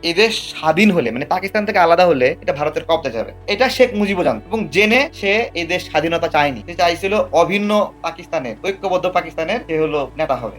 এদেশ স্বাধীন হলে মানে পাকিস্তান থেকে আলাদা হলে এটা ভারতের কবজা যাবে, এটা শেখ মুজিবও জানত এবং জেনে সে এই দেশ স্বাধীনতা চায়নি, সে চাইছিল অভিন্ন পাকিস্তানের, ঐক্যবদ্ধ পাকিস্তানের সে হলো নেতা হবে।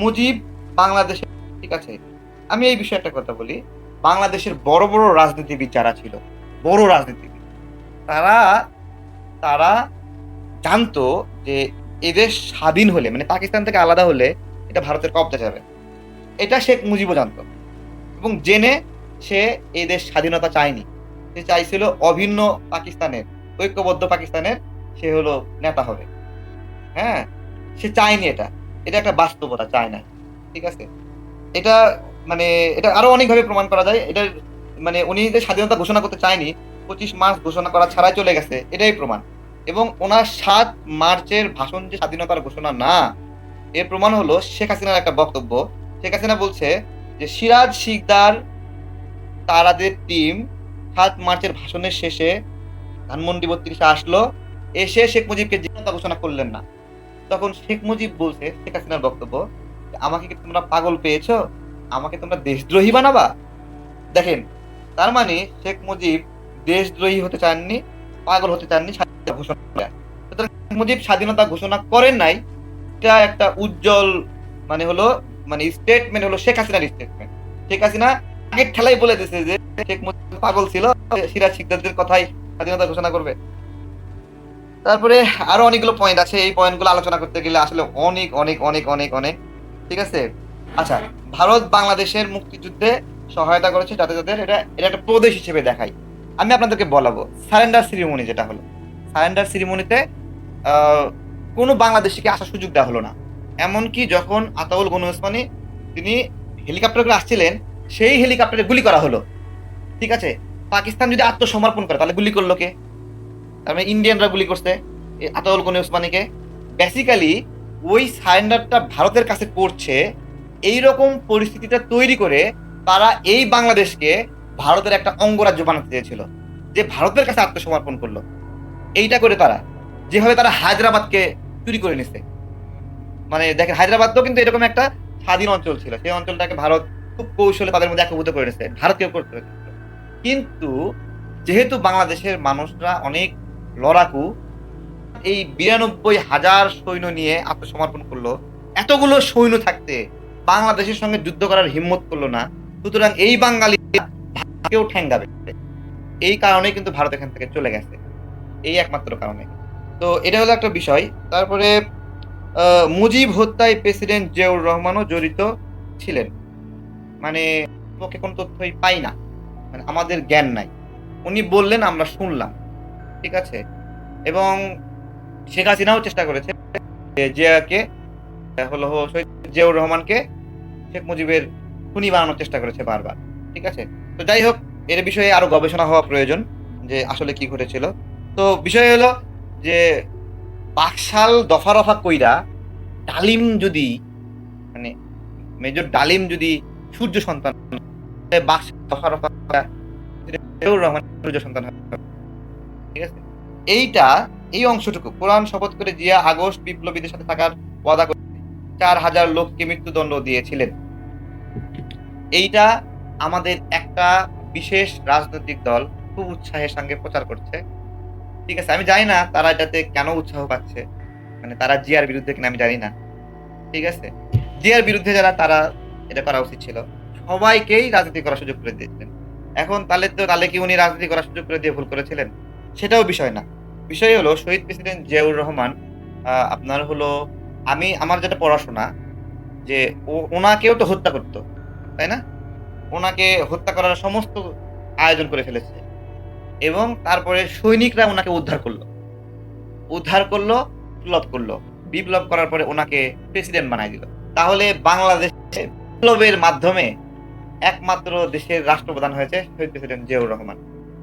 মুজিব বাংলাদেশের, ঠিক আছে, আমি এই বিষয়ে একটা কথা বলি। বাংলাদেশের বড় বড় রাজনীতিবিদ যারা ছিল, বড় রাজনীতিবিদ, তারা তারা জানতো যে এদেশ স্বাধীন হলে মানে পাকিস্তান থেকে আলাদা হলে এটা ভারতের কবজা যাবে, এটা শেখ মুজিবও জানতো এবং জেনে সে এই দেশ স্বাধীনতা চায়নি, সে চাইছিল অভিন্ন পাকিস্তানের, ঐক্যবদ্ধ পাকিস্তানের সে হলো নেতা হবে। হ্যাঁ, সে চায়নি, এটা এটা একটা বাস্তবতা, চায় না, ঠিক আছে। এটা মানে এটা আরো অনেকভাবে প্রমাণ করা যায়। এটা মানে উনি যে স্বাধীনতা ঘোষণা করতে চায়নি, 25 মার্চ ঘোষণা করা ছাড়াই চলে গেছে, এটাই প্রমাণ। এবং ওনার 7 মার্চের ভাষণ যে স্বাধীনতার ঘোষণা না, এর প্রমাণ হলো শেখ হাসিনার একটা বক্তব্য। শেখ হাসিনা বলছে যে সিরাজ শিকদার তারাদের টিম 7 মার্চের ভাষণের শেষে ধানমন্ডি 32 আসলো, এসে শেখ মুজিবকে স্বাধীনতা ঘোষণা করলেন না। তখন শেখ মুজিব বলছে, শেখ হাসিনার বক্তব্য, আমাকে কি তোমরা পাগল পেয়েছো, আমাকে তোমরা দেশদ্রোহী বানাবা? দেখেন, তার মানে শেখ মুজিব দেশদ্রোহী হতে চাননি, পাগল হতে চাননি, স্বাধীনতা ঘোষণা করেন। সুতরাং শেখ মুজিব স্বাধীনতা ঘোষণা করেন নাই, এটা একটা উজ্জ্বল মানে হলো মানে স্টেটমেন্ট, হলো শেখ হাসিনার স্টেটমেন্ট। শেখ হাসিনা আগের ঠেলাই বলে দিয়েছে যে শেখ মুজিব পাগল ছিল, সিরাজ শিকদারদের কথাই স্বাধীনতা ঘোষণা করবে। তারপরে আরো অনেকগুলো পয়েন্ট আছে, এই পয়েন্টগুলো আলোচনা করতে গেলে আসলে অনেক অনেক অনেক অনেক অনেক, ঠিক আছে। আচ্ছা, ভারত বাংলাদেশের মুক্তিযুদ্ধে সহায়তা করেছে যাতে তাদের এটা এটা একটা প্রদেশ হিসেবে দেখাই। আমি আপনাদেরকে বলাবো সারেন্ডার সিরিমনি যেটা হলো, সারেন্ডার সিরিমনিতে কোনো বাংলাদেশিকে আসার সুযোগ দেওয়া হলো না। এমনকি যখন আতাউল গনি ওসমানী তিনি হেলিকপ্টার করে আসছিলেন, সেই হেলিকপ্টারে গুলি করা হলো, ঠিক আছে। পাকিস্তান যদি আত্মসমর্পণ করে তাহলে গুলি করলো কে? তার মানে ইন্ডিয়ানরা গুলি করছে আতাউল গনি ওসমানীকে। বেসিক্যালি ওই সারেন্ডারটা ভারতের কাছে করছে, এইরকম পরিস্থিতিটা তৈরি করে তারা এই বাংলাদেশকে ভারতের একটা অঙ্গরাজ্য বানাতে চেয়েছিল, যে ভারতের কাছে আত্মসমর্পণ করলো। এইটা করে তারা যেভাবে তারা হায়দ্রাবাদকে চুরি করে নিছে, মানে দেখেন হায়দ্রাবাদও কিন্তু এরকম একটা স্বাধীন অঞ্চল ছিল, সেই অঞ্চলটাকে ভারত খুব কৌশলে তাদের মধ্যে একীভূত করে নিছে, ভারতীয় করতে হয়েছে। কিন্তু যেহেতু বাংলাদেশের মানুষরা অনেক লড়াকু, এই 92,000 সৈন্য নিয়ে আত্মসমর্পণ করলো। এতগুলো সৈন্য থাকতে বাংলাদেশের সঙ্গে যুদ্ধ করার হিম্মত করলো না। সুতরাং এই বাঙালি কেউ ঠেঙ্গাবে, এই কারণে কিন্তু ভারত এখান থেকে চলে গেছে, এই একমাত্র কারণে। তো এটা হলো একটা বিষয়। তারপরে মুজিব হত্যায় প্রেসিডেন্ট জিয়াউর রহমানও জড়িত ছিলেন, মানে পক্ষে কোনো তথ্যই পাই না, মানে আমাদের জ্ঞান নাই। উনি বললেন, আমরা শুনলাম, ঠিক আছে। এবং শেখ হাসিনাও চেষ্টা করেছে যে জিয়াকে হলো শহীদ জিয়াউর রহমানকে শেখ মুজিবের খুনি বানানোর চেষ্টা করেছে বারবার, ঠিক আছে। তো যাই হোক, এর বিষয়ে আরো গবেষণা হওয়া প্রয়োজন যে আসলে কি ঘটেছিল। তো বিষয় হলো যে বাকশাল দফা রফা কইরা ডালিম যদি মানে মেজর ডালিম যদি সূর্য সন্তান, বাকশাল দফা রফা কইরা জিয়াউর রহমান সূর্য সন্তান হবে, ঠিক আছে। এইটা এই অংশটুকু কোরআন শপথ করে জিয়া আগস্ট বিপ্লবীদের সাথে থাকার ওয়াদা করে 4,000 লোককে মৃত্যুদণ্ড দিয়েছিলেন। এইটা আমাদের একটা বিশেষ রাজনৈতিক দল খুব উৎসাহের সঙ্গে প্রচার করছে, ঠিক আছে। আমি জানি না তারা এটাতে কেন উৎসাহ পাচ্ছে, মানে তারা জিয়ার বিরুদ্ধে কিনা আমি জানি না, ঠিক আছে। জিয়ার বিরুদ্ধে যারা, তারা এটা করা উচিত ছিল, সবাইকেই রাজনীতি করার সুযোগ করে দিয়েছিলেন। এখন তাহলে কি উনি রাজনীতি করার সুযোগ করে দিয়ে ভুল করেছিলেন? সেটাও বিষয় না। বিষয় হলো শহীদ প্রেসিডেন্ট জিয়াউর রহমান, আপনার হলো আমার যেটা পড়াশোনা, যে ওনাকেও তো হত্যা করতো, তাই না? ওনাকে হত্যা করার সমস্ত আয়োজন করে ফেলেছে এবং তারপরে সৈনিকরা ওনাকে উদ্ধার করলো, বিপ্লব করলো, বিপ্লব করার পরে ওনাকে প্রেসিডেন্ট বানাই দিল। তাহলে বাংলাদেশে বিপ্লবের মাধ্যমে একমাত্র দেশের রাষ্ট্রপ্রধান হয়েছে শহীদ প্রেসিডেন্ট জিয়াউর রহমান।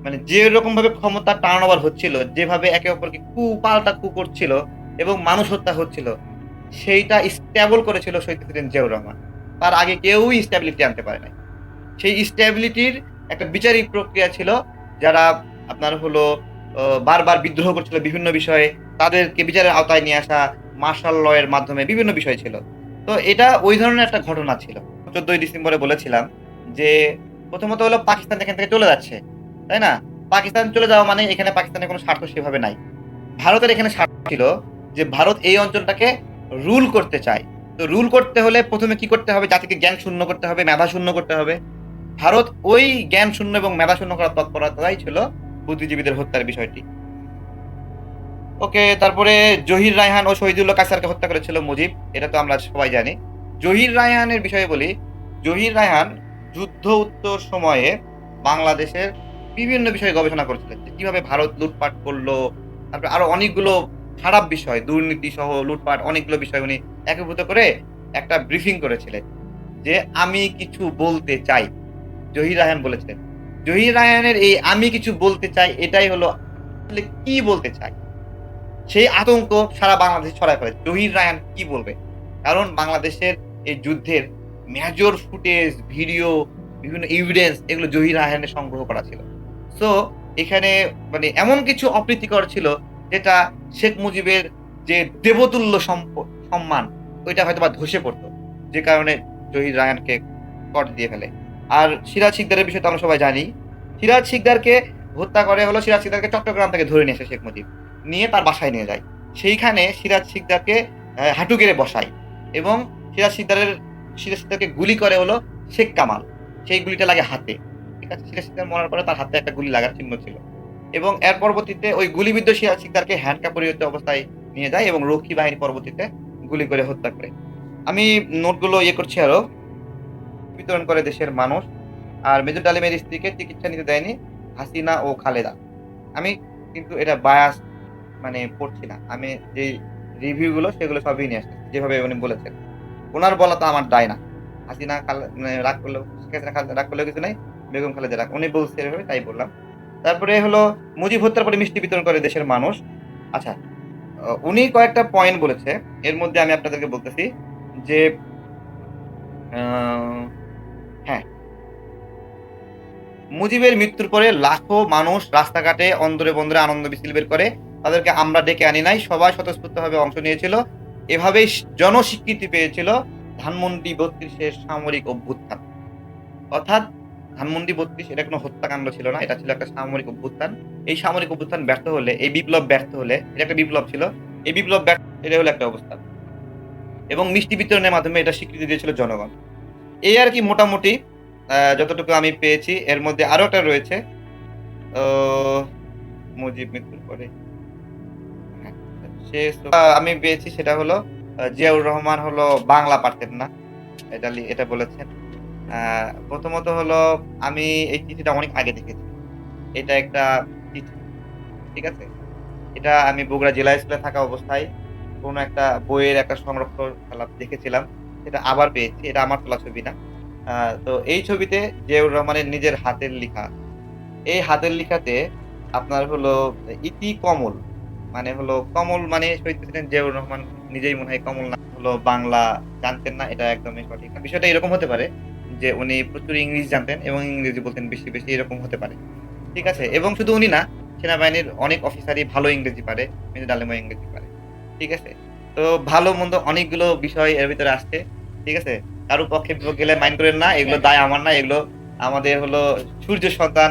মানে যেরকম ভাবে ক্ষমতা টার্ন ওভার হচ্ছিল, যেভাবে একে অপরকে পাল্টা কু করছিল এবং মানুষ হত্যা হচ্ছিল, সেইটা স্টেবল করেছিল শহীদ প্রেসিডেন্ট জিয়াউর রহমান। তার আগে কেউই স্টেবিলিটি আনতে পারে নাই। সেই স্টেবিলিটির একটা বিচারিক প্রক্রিয়া ছিল, যারা আপনার হলো বারবার বিদ্রোহ করছিল বিভিন্ন বিষয়ে, তাদেরকে বিচারের আওতায় নিয়ে আসা, মার্শাল ল এর মাধ্যমে বিভিন্ন বিষয় ছিল। তো এটা ওই ধরনের একটা ঘটনা ছিল। ১৪ই ডিসেম্বরে বলেছিলাম যে প্রথমত হলো পাকিস্তান এখান থেকে চলে যাচ্ছে। তাই না? পাকিস্তান চলে যাওয়া মানে এখানে পাকিস্তানের কোন স্বার্থ সেভাবে নাই। ভারতের এখানে স্বার্থ ছিল যে ভারত এই অঞ্চলটাকে রুল করতে চায়। তো রুল করতে হলে ১ম এ কি করতে হবে? জাতিকে জ্ঞান শূন্য করতে হবে, মেধা শূন্য করতে হবে। ভারত ওই জ্ঞান শূন্য এবং মেধা শূন্য করার তৎপরতাই ছিল বুদ্ধিজীবীদের হত্যার বিষয়টি। ওকে, তারপরে জহির রায়হান ও শহীদুল্লাহ কায়সারকে হত্যা করেছিল মুজিব। এটা তো আমরা সবাই জানি। জহির রায়হানের বিষয়ে বলি, জহির রায়হান যুদ্ধ উত্তর সময়ে বাংলাদেশের বিভিন্ন বিষয়ে গবেষণা করেছিলেন। যে কিভাবে ভারত লুটপাট করলো, তারপরে আরো অনেকগুলো খারাপ বিষয়, দুর্নীতি সহ লুটপাট অনেকগুলো বিষয় উনি একীভূত করে একটা ব্রিফিং করেছিলেন। যে আমি কিছু বলতে চাই। জহির রায়হান বলেছিলেন। জহির রায়হানের এই আমি কিছু বলতে চাই এটাই হলো আসলে কি বলতে চাই? সেই আতঙ্ক সারা বাংলাদেশে ছড়ায় পড়ে। জহির রায়হান কি বলবে? কারণ বাংলাদেশের এই যুদ্ধের মেজর ফুটেজ, ভিডিও, বিভিন্ন এভিডেন্স এগুলো জহির রায়হানের সংগ্রহ করা ছিল। সো এখানে মানে এমন কিছু অপ্রীতিকর ছিল যেটা শেখ মুজিবের যে দেবতুল্য সম্মান ওইটা হয়তোবা ধসে পড়তো। যে কারণে জহির রায়হানকে কট দিয়ে ফেলে। আর সিরাজ শিকদারের বিষয় তো আমরা সবাই জানি। সিরাজ শিকদারকে হত্যা করে হলো সিরাজ শিকদারকে চট্টগ্রাম থেকে ধরে নিয়ে আসে শেখ মুজিব। নিয়ে তার বাসায় নিয়ে যায়। সেইখানে সিরাজ শিকদারকে হাঁটু গেড়ে বসায় এবং সিরাজ শিকদারকে গুলি করে হলো শেখ কামাল। সেই গুলিটা লাগে হাতে। ঠিক আছে? সিরাজ শিকদার মরার পরে তার হাতে একটা গুলি লাগার চিহ্ন ছিল। এবং এর পরবর্তীতে ওই গুলিবিদ্ধ সিরাজ শিকদারকে হ্যান্ডকাপ পরিহিত অবস্থায় নিয়ে যায় এবং রক্ষী বাহিনী পরবর্তীতে গুলি করে হত্যা করে। আমি নোটগুলো করছি আরো। বিতরণ করে দেশের মানুষ। আর মেজর ডালিমের স্ত্রীকে চিকিৎসা নিতে দেয়নি হাসিনা ও খালেদা। আমি কিন্তু এটা বায়াস মানে পড়ছি না। আমি যে রিভিউ গুলো সেগুলো সবই নিয়ে আসতেছি। যেভাবে উনি বলেছেন। উনার বলা তো আমার দায় না। হাসিনা মানে রাগ করলেও শেখ হাসিনা রাগ করলেও কিছু নাই। বেগম খালেদা রাগ। উনি বলছে এভাবে তাই বললাম। তারপরে হলো মুজিব হত্যার পরে মিষ্টি বিতরণ করে দেশের মানুষ। আচ্ছা, উনি কয়েকটা পয়েন্ট বলেছে। এর মধ্যে আমি আপনাদেরকে বলতেছি যে আ হ্যাঁ, মুজিবের মৃত্যুর পরে লাখো মানুষ রাস্তাঘাটে অন্দরে বন্দরে আনন্দ মিছিল বের করে। তাদেরকে আমরা ডেকে আনি নাই। সবাই স্বতঃস্ফূর্তভাবে অংশ নিয়েছিল। এভাবেই জনস্বীকৃতি পেয়েছিল ধানমন্ডি ৩২ এর সামরিক অভ্যুত্থান। অর্থাৎ ধানমন্ডি ৩২ এটা কোনো হত্যাকাণ্ড ছিল না। এটা ছিল একটা সামরিক অভ্যুত্থান। এই সামরিক অভ্যুত্থান ব্যর্থ হলে, এই বিপ্লব ব্যর্থ হলে, এটা একটা বিপ্লব ছিল। এই বিপ্লব এটা হলো একটা অবস্থা। এবং মিষ্টি বিতরণের মাধ্যমে এটা স্বীকৃতি দিয়েছিল জনগণ। এই আরকি মোটামুটি যতটুকু আমি পেয়েছি। এর মধ্যে আরো একটা রয়েছে। ও মুজিব মৃত্যুর পরে হ্যাঁ, আমি পেয়েছি সেটা হলো জিয়াউর রহমান হলো বাংলা পারতেন না। এটা বলেছেন। আ প্রথমত হলো আমি এই চিঠিটা অনেক আগে দেখেছি। এটা একটা চিঠি। ঠিক আছে? এটা আমি বগুড়া জেলা স্কুলে থাকা অবস্থায় কোন একটা বইয়ের একটা সংরক্ষণশালা দেখেছিলাম। সেটা আবার পেয়েছি। এটা আমার তোলা ছবি না। আ তো এই ছবিতে জিয়াউর রহমানের নিজের হাতের লিখা। এই হাতের লিখাতে আপনার হলো ইতি কমল। মানে হলো কমল মানে শহীদ প্রেসিডেন্ট জিয়াউর রহমান নিজেই মনে হয় কমল না হলো বাংলা জানতেন না। এটা একদমই সঠিক না। বিষয়টা এরকম হতে পারে যে উনি প্রচুর ইংরেজি জানতেন এবং ইংরেজি বলতেন বেশি, বেশি এরকম হতে পারে। ঠিক আছে? এবং শুধু উনি না, সেনাবাহিনীর অনেক অফিসারই ভালো ইংরেজি পারে। মেজর ডালিমও ইংরেজি পারে। ঠিক আছে? তো ভালো-মন্দ অনেকগুলো বিষয় এর ভিতরে আসছে। ঠিক আছে? কারো পক্ষে বিপক্ষে গেলে মাইন্ড করেন না। এগুলো দায় আমার না। এগুলো আমাদের হলো সূর্য সন্তান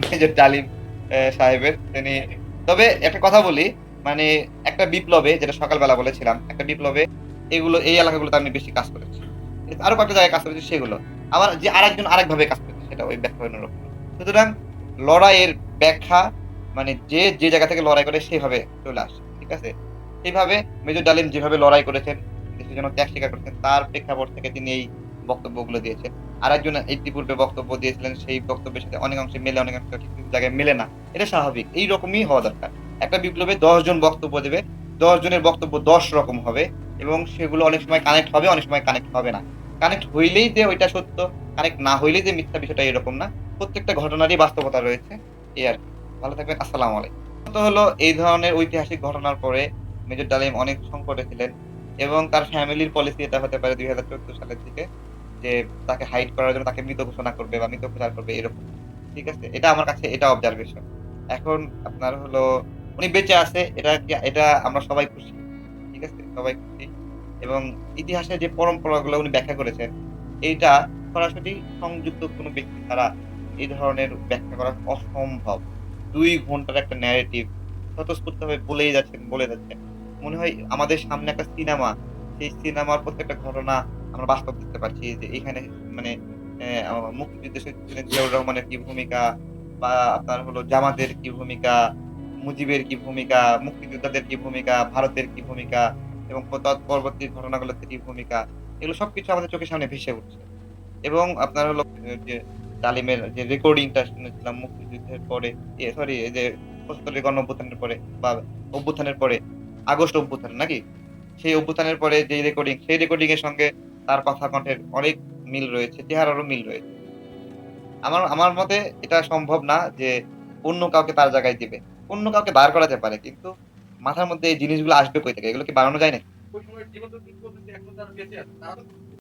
মেজর ডালিম সাহেবের। তবে একটা কথা বলি, মানে একটা বিপ্লবে যেটা সকালবেলা বলেছিলাম, একটা বিপ্লবে এই এলাকাগুলোতে আমি বেশি কাজ করেছি। ঠিক আছে? আরো কয়েকটা জায়গায় কাজ করেছি সেগুলো। আবার যে আরেকজন আরেকভাবে কাজ করেছে সেটা ওই ব্যাখ্যা অন্যরকম। সুতরাং লড়াইয়ের ব্যাখ্যা মানে যে জায়গা থেকে লড়াই করে সেভাবে চলে আসে। ঠিক আছে? সেইভাবে মেজর ডালিম যেভাবে লড়াই করেছেন, দেশের জন্য ত্যাগ স্বীকার করেছেন, তার প্রেক্ষাপট থেকে তিনি এই বক্তব্যগুলো দিয়েছেন। আরেকজন ইতিপূর্বে বক্তব্য দিয়েছিলেন, সেই বক্তব্যের সাথে অনেকাংশে মেলে, অনেকাংশে কিছু, কিছু জায়গায় মেলে না। এটা স্বাভাবিক। এইরকমই হওয়া দরকার। একটা বিপ্লবে ১০ জন বক্তব্য দেবে। ১০ জনের বক্তব্য ১০ রকম হবে এবং সেগুলো অনেক সময় কানেক্ট হবে, অনেক সময় কানেক্ট হবে না। কানেক্ট হইলেই যে ওইটা সত্য, কানেক্ট না হইলেই যে মিথ্যা বিষয়টা এরকম না। প্রত্যেকটা ঘটনারই বাস্তবতা রয়েছে। এই আরকি। ভালো থাকবেন। আসসালামু আলাইকুম। তো হলো এই ধরনের ঐতিহাসিক ঘটনার পরে মেজর ডালিম অনেক সংকটে ছিলেন এবং তার ফ্যামিলির পলিসি এটা হতে পারে ২০১৪ সালের দিকে যে তাকে হাইড করার জন্য তাকে মৃত ঘোষণা করবে বা মৃত প্রচার করবে এরকম। ঠিক আছে? এটা আমার কাছে এটা অবজারভেশন। এখন আপনার হলো উনি বেঁচে আছে, এটা আমরা সবাই খুশি। ঠিক আছে? সবাই খুশি। এবং ইতিহাসের যে পরম্পরাগুলো উনি ব্যাখ্যা করেছেন, এইটা সরাসরি সংযুক্ত কোনো ব্যক্তি ছাড়া এই ধরনের ব্যাখ্যা করা অসম্ভব। ২ ঘন্টার একটা ন্যারেটিভ স্বতঃস্ফূর্তভাবে বলে যাচ্ছেন। মনে হয় আমাদের সামনে একটা সিনেমা, সেই সিনেমার প্রত্যেকটা ঘটনা আমরা বাস্তব দেখতে পাচ্ছি যে এখানে মানে মুক্তিযুদ্ধে শহীদ প্রেসিডেন্ট জিয়াউর রহমানের কি ভূমিকা বা আপনার হলো জামাতের কি ভূমিকা, মুজিবের কি ভূমিকা, মুক্তিযোদ্ধাদের কি ভূমিকা, ভারতের কি ভূমিকা এবং পরবর্তী ঘটনাগুলোতে কি ভূমিকা, এগুলো সবকিছু আমাদের চোখের সামনে ভেসে উঠছে। এবং আপনার হলো যে তালিমের যে রেকর্ডিংটা শুনেছিলাম মুক্তিযুদ্ধের পরে, সরি, এই যে ৭৫ গণঅভ্যুত্থানের পরে বা অভ্যুত্থানের পরে, আগস্ট অভ্যুত্থান নাকি? সেই অভ্যুত্থানের পরে যেই রেকর্ডিং, সেই রেকর্ডিং এর সঙ্গে তার কথা কণ্ঠের অনেক মিল রয়েছে, চেহারারও মিল রয়েছে। আমার আমার মতে এটা সম্ভব না যে অন্য কাউকে তার জায়গায় দিবে। অন্য কাউকে দাঁড় করাতে পারে। কিন্তু মাথার মধ্যে এই জিনিসগুলো আসবে কই থেকে? এগুলো কি বানানো যায় নাকি?